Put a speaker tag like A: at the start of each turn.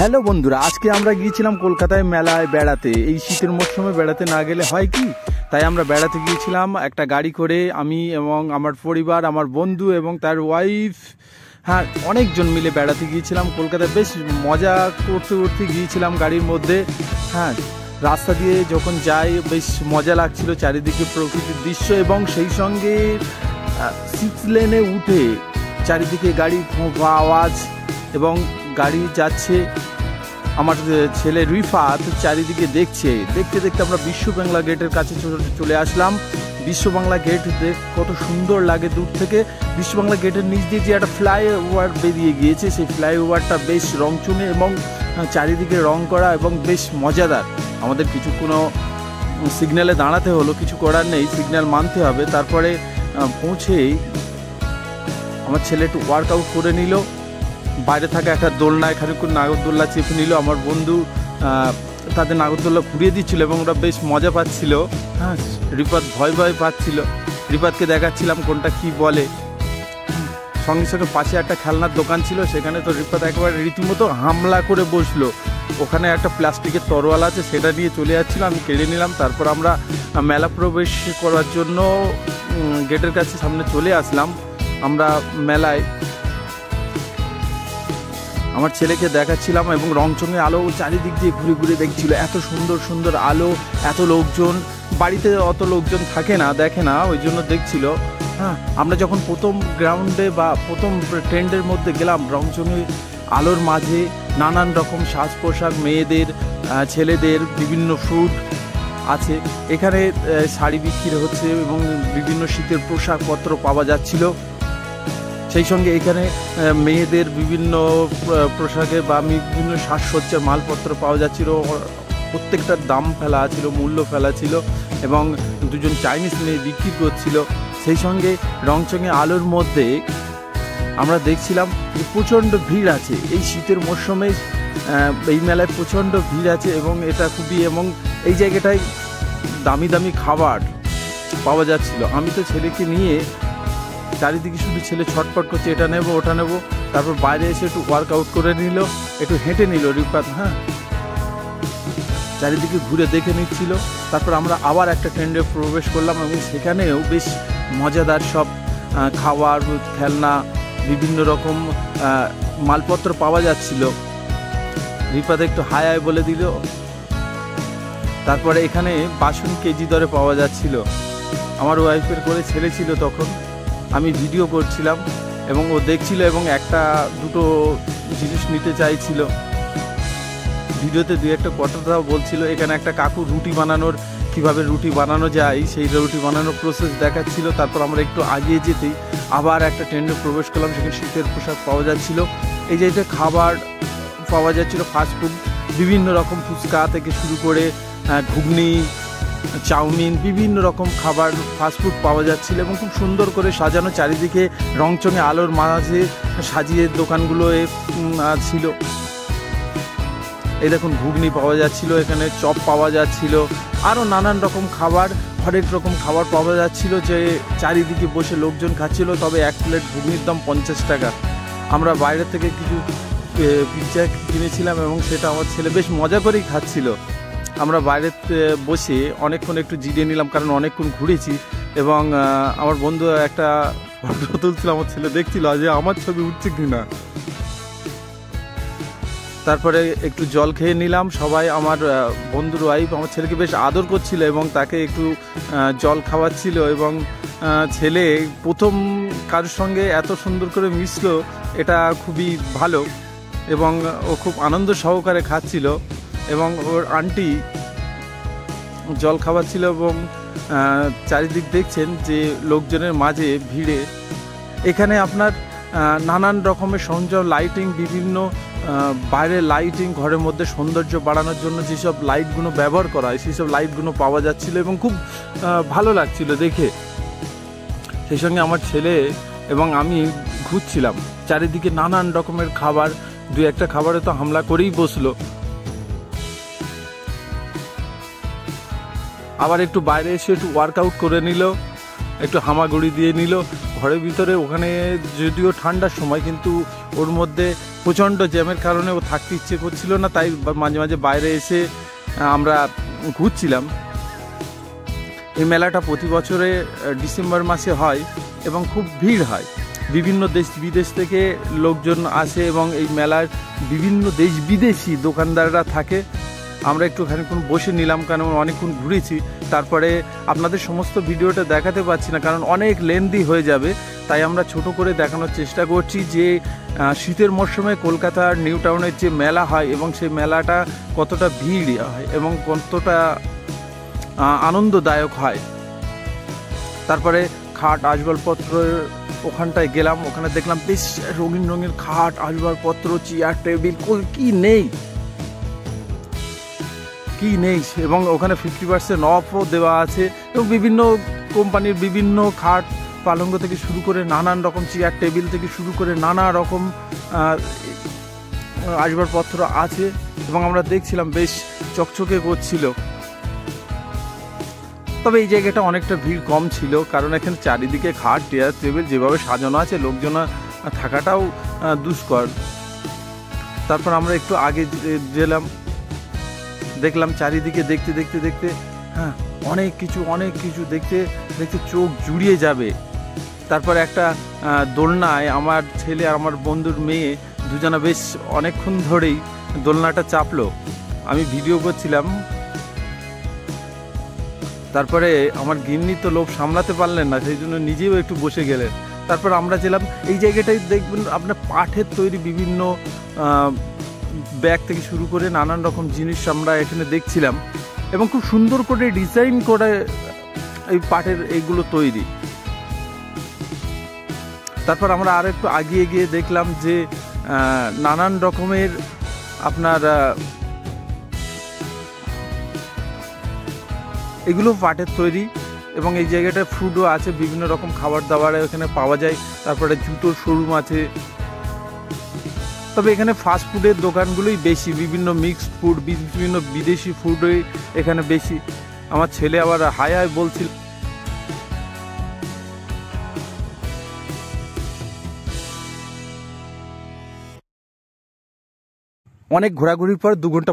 A: Hello বন্ধুরা, আজকে আমরা গিয়েছিলাম কলকাতায় মেলায় বেড়াতে। এই শীতের মরশুমে বেড়াতে না গেলে হয় কি, তাই আমরা বেড়াতে গিয়েছিলাম একটা গাড়ি করে। আমি এবং আমার পরিবার, আমার বন্ধু এবং তার ওয়াইফ, হ্যাঁ অনেকজন মিলে বেড়াতে গিয়েছিলাম কলকাতায়। বেশ মজা করতে করতে গিয়েছিলাম গাড়ির মধ্যে। হ্যাঁ, রাস্তা দিয়ে যখন যাই বেশ মজা লাগছিল, চারিদিকে প্রকৃতির দৃশ্য এবং সেই সঙ্গে 6 লেনে উঠে চারিদিকে গাড়ি আওয়াজ এবং গাড়ি যাচ্ছে। আমার ছেলে রিফাত চারিদিকে দেখতে দেখতে আমরা বিশ্ব বাংলা গেটের কাছে চলে আসলাম। বিশ্ব বাংলা গেট কত সুন্দর লাগে দূর থেকে। বিশ্ব বাংলা গেটের নিচ দিয়ে যে একটা ফ্লাইওভার বেরিয়ে গিয়েছে, সেই ফ্লাইওভারটা বেশ রংচুনে এবং চারিদিকে রং করা এবং বেশ মজাদার। আমাদের কিছুক্ষণ সিগন্যালে দাঁড়াতে হলো, কিছু করার নেই, সিগন্যাল মানতে হবে। তারপরে পৌঁছেই আমার ছেলে একটু ওয়ার্কআউট করে নিল। বাইরে থাকা একটা দোলনায় খানিকক্ষণ নাগরদোল্লা চেপে নিল। আমার বন্ধু তাদের নাগরদোল্লা ঘুরিয়ে দিচ্ছিল এবং ওরা বেশ মজা পাচ্ছিল। হ্যাঁ, রিপাত ভয় পাচ্ছিল। রিপাতকে দেখাচ্ছিলাম কোনটা কি বলে। সঙ্গে সঙ্গে পাশে একটা খেলনার দোকান ছিল, সেখানে তো রিপাত একেবারে রীতিমতো হামলা করে বসলো। ওখানে একটা প্লাস্টিকের তরোয়াল আছে, সেটা নিয়ে চলে যাচ্ছিল, আমি কেড়ে নিলাম। তারপর আমরা মেলা প্রবেশ করার জন্য গেটের কাছে সামনে চলে আসলাম। আমরা মেলায় আমার ছেলেকে দেখাচ্ছিলাম এবং রংচঙে আলো চারিদিক দিয়ে ঘুরে ঘুরে দেখছিল। এত সুন্দর সুন্দর আলো, এত লোকজন। বাড়িতে অত লোকজন থাকে না, দেখে না, ওই জন্য দেখছিল। হ্যাঁ, আমরা যখন প্রথম গ্রাউন্ডে বা প্রথম ট্রেন্ডের মধ্যে গেলাম, রংচঙে আলোর মাঝে নানান রকম সাজ পোশাক, মেয়েদের, ছেলেদের, বিভিন্ন ফ্রুট আছে। এখানে শাড়ি বিক্রি হচ্ছে এবং বিভিন্ন শীতের পোশাকপত্র পাওয়া যাচ্ছিল। সেই সঙ্গে এখানে মেয়েদের বিভিন্ন পোশাকে বা বিভিন্ন সাজসজ্জার মালপত্র পাওয়া যাচ্ছিল। প্রত্যেকটার দাম ফেলা ছিল, মূল্য ফেলা ছিল এবং দুজন চাইনিজ মেয়ে বিক্রি করছিল। সেই সঙ্গে রংচঙে আলোর মধ্যে আমরা দেখছিলাম যে প্রচণ্ড ভিড় আছে এই শীতের মরশুমে। এই মেলায় প্রচণ্ড ভিড় আছে এবং এটা খুবই, এবং এই জায়গাটায় দামি দামি খাবার পাওয়া যাচ্ছিল। আমি তো ছেলেকে নিয়ে চারিদিকে শুধু ছেলে ছটফট করছে, এটা নেবো ওটা নেবো। তারপর বাইরে এসে একটু ওয়ার্কআউট করে নিল, একটু হেঁটে নিল রিপাত। হ্যাঁ, চারিদিকে ঘুরে দেখে নিচ্ছিল। তারপর আমরা আবার একটা ট্রেন্ডে প্রবেশ করলাম এবং সেখানেও বেশ মজাদার সব খাবার, খেলনা, বিভিন্ন রকম মালপত্র পাওয়া যাচ্ছিল। রিপাত একটু হাই হাই বলে দিল। তারপরে এখানে বাসন কেজি দরে পাওয়া যাচ্ছিল। আমার ওয়াইফের করে ছেলে ছিল তখন, আমি ভিডিও করছিলাম এবং ও দেখছিল এবং একটা দুটো জিনিস নিতে চাইছিল। ভিডিওতে দু একটা কথাটাও বলছিল। এখানে একটা কাকু রুটি বানানোর, কিভাবে রুটি বানানো যায় সেই রুটি বানানোর প্রসেস দেখাচ্ছিল। তারপর আমরা একটু আগিয়ে যেতেই আবার একটা ট্রেন্ডে প্রবেশ করলাম, সেখানে শীতের পোশাক পাওয়া যাচ্ছিল। এই যে খাবার পাওয়া যাচ্ছিল, ফাস্টফুড, বিভিন্ন রকম ফুচকা থেকে শুরু করে ঘুগনি, চাউমিন, বিভিন্ন রকম খাবার, ফাস্টফুড পাওয়া যাচ্ছিল এবং খুব সুন্দর করে সাজানো। চারিদিকে রংচঙে আলোর মাঝে সাজিয়ে দোকানগুলো ছিল। এই দেখুন, ঘুগনি পাওয়া যাচ্ছিল, এখানে চপ পাওয়া যাচ্ছিল, আরও নানান রকম খাবার, হরেক রকম খাবার পাওয়া যাচ্ছিল। যে চারিদিকে বসে লোকজন খাচ্ছিল। তবে এক প্লেট ঘুগনির দাম 50 টাকা। আমরা বাইরে থেকে কিছু পিৎজা কিনেছিলাম এবং সেটা আমার ছেলে বেশ মজা করেই খাচ্ছিল। আমরা বাইরে বসে অনেকক্ষণ একটু জিরিয়ে নিলাম, কারণ অনেকক্ষণ ঘুরেছি। এবং আমার বন্ধু একটা ফটো তুলছিল, আমার ছেলে দেখছিল যে আমার ছবি উঠছে কিনা। তারপরে একটু জল খেয়ে নিলাম সবাই। আমার বন্ধুর ওয়াইফ আমার ছেলেকে বেশ আদর করছিল এবং তাকে একটু জল খাওয়াচ্ছিল। এবং ছেলে প্রথম কারোর সঙ্গে এত সুন্দর করে মিশলো, এটা খুবই ভালো এবং ও খুব আনন্দ সহকারে খাচ্ছিল। এবং ওর আন্টি জল খাওয়াচ্ছিল এবং চারিদিক দেখছেন যে লোকজনের মাঝে ভিড়ে। এখানে আপনার নানান রকমের সরঞ্জাম, লাইটিং, বিভিন্ন বাইরে লাইটিং, ঘরের মধ্যে সৌন্দর্য বাড়ানোর জন্য যেসব লাইটগুলো ব্যবহার করা হয় সেই সব লাইটগুলো পাওয়া যাচ্ছিল এবং খুব ভালো লাগছিল দেখে। সেই সঙ্গে আমার ছেলে এবং আমি ঘুরছিলাম, চারিদিকে নানান রকমের খাবার। দু একটা খাবারে তো হামলা করেই বসলো। আবার একটু বাইরে এসে একটু ওয়ার্কআউট করে নিল। একটু হামাগুড়ি দিয়ে নিল ঘরের ভিতরে। ওখানে যদিও ঠান্ডার সময়, কিন্তু ওর মধ্যে প্রচণ্ড জ্যামের কারণে ও থাকতে ইচ্ছে করছিল না, তাই মাঝে মাঝে বাইরে এসে আমরা ঘুরছিলাম। এই মেলাটা প্রতি বছরে ডিসেম্বর মাসে হয় এবং খুব ভিড় হয়। বিভিন্ন দেশ বিদেশ থেকে লোকজন আসে এবং এই মেলার বিভিন্ন দেশ বিদেশি দোকানদাররা থাকে। আমরা একটু খানিকক্ষণ বসে নিলাম, কারণ অনেকক্ষণ ঘুরেছি। তারপরে আপনাদের সমস্ত ভিডিওটা দেখাতে পারছি না, কারণ অনেক লেন্দি হয়ে যাবে, তাই আমরা ছোট করে দেখানোর চেষ্টা করছি যে শীতের মরশুমে কলকাতার নিউ টাউনের যে মেলা হয় এবং সেই মেলাটা কতটা ভিড় হয় এবং কতটা আনন্দদায়ক হয়। তারপরে খাট আসবাবপত্রের ওখানটায় গেলাম, ওখানে দেখলাম বেশ রঙিন রঙিন খাট আসবাবপত্র, চেয়ার টেবিল, কি নেই এবং ওখানে 50% অফও দেওয়া আছে এবং বিভিন্ন কোম্পানির বিভিন্ন খাট পালঙ্ক থেকে শুরু করে নানান রকম চেয়ার টেবিল থেকে শুরু করে নানা রকম আসবাবপত্র আছে এবং আমরা দেখছিলাম বেশ চকচকে করছিল। তবে এই জায়গাটা অনেকটা ভিড় কম ছিল, কারণ এখানে চারিদিকে খাট চেয়ার টেবিল যেভাবে সাজানো আছে, লোকজন থাকাটাও দুষ্কর। তারপর আমরা একটু আগে গেলাম, দেখলাম চারিদিকে দেখতে দেখতে দেখতে হ্যাঁ অনেক কিছু দেখতে দেখতে চোখ জুড়িয়ে যাবে। তারপরে একটা দোলনায় আমার ছেলে আর আমার বন্ধুর মেয়ে দুজনা বেশ অনেকক্ষণ ধরেই দোলনাটা চাপলো, আমি ভিডিও করছিলাম। তারপরে আমার গিন্নি তো লোভ সামলাতে পারলেন না, সেই জন্য নিজেও একটু বসে গেলেন। তারপর আমরা ছিলাম এই জায়গাটায়, দেখবেন আপনার পাটের তৈরি বিভিন্ন ব্যাগ থেকে শুরু করে নানান রকম জিনিস আমরা এখানে দেখছিলাম এবং খুব সুন্দর করে ডিজাইন করে এই পাটের এইগুলো তৈরি। তারপর আমরা আর একটু আগিয়ে গিয়ে দেখলাম যে নানান রকমের আপনার এগুলো পাটের তৈরি এবং এই জায়গাটায় ফুডও আছে, বিভিন্ন রকম খাবার দাবার এখানে পাওয়া যায়। তারপরে জুতোর শোরুম আছে। তবে এখানে ফাস্ট ফুডের দোকানগুলোই বেশি, বিভিন্ন মিক্সড ফুড, বিভিন্ন বিদেশি ফুডই এখানে বেশি। আমার ছেলে আবার হাই হাই বলছিল। অনেক ঘোরাঘুরির পর 2 ঘন্টা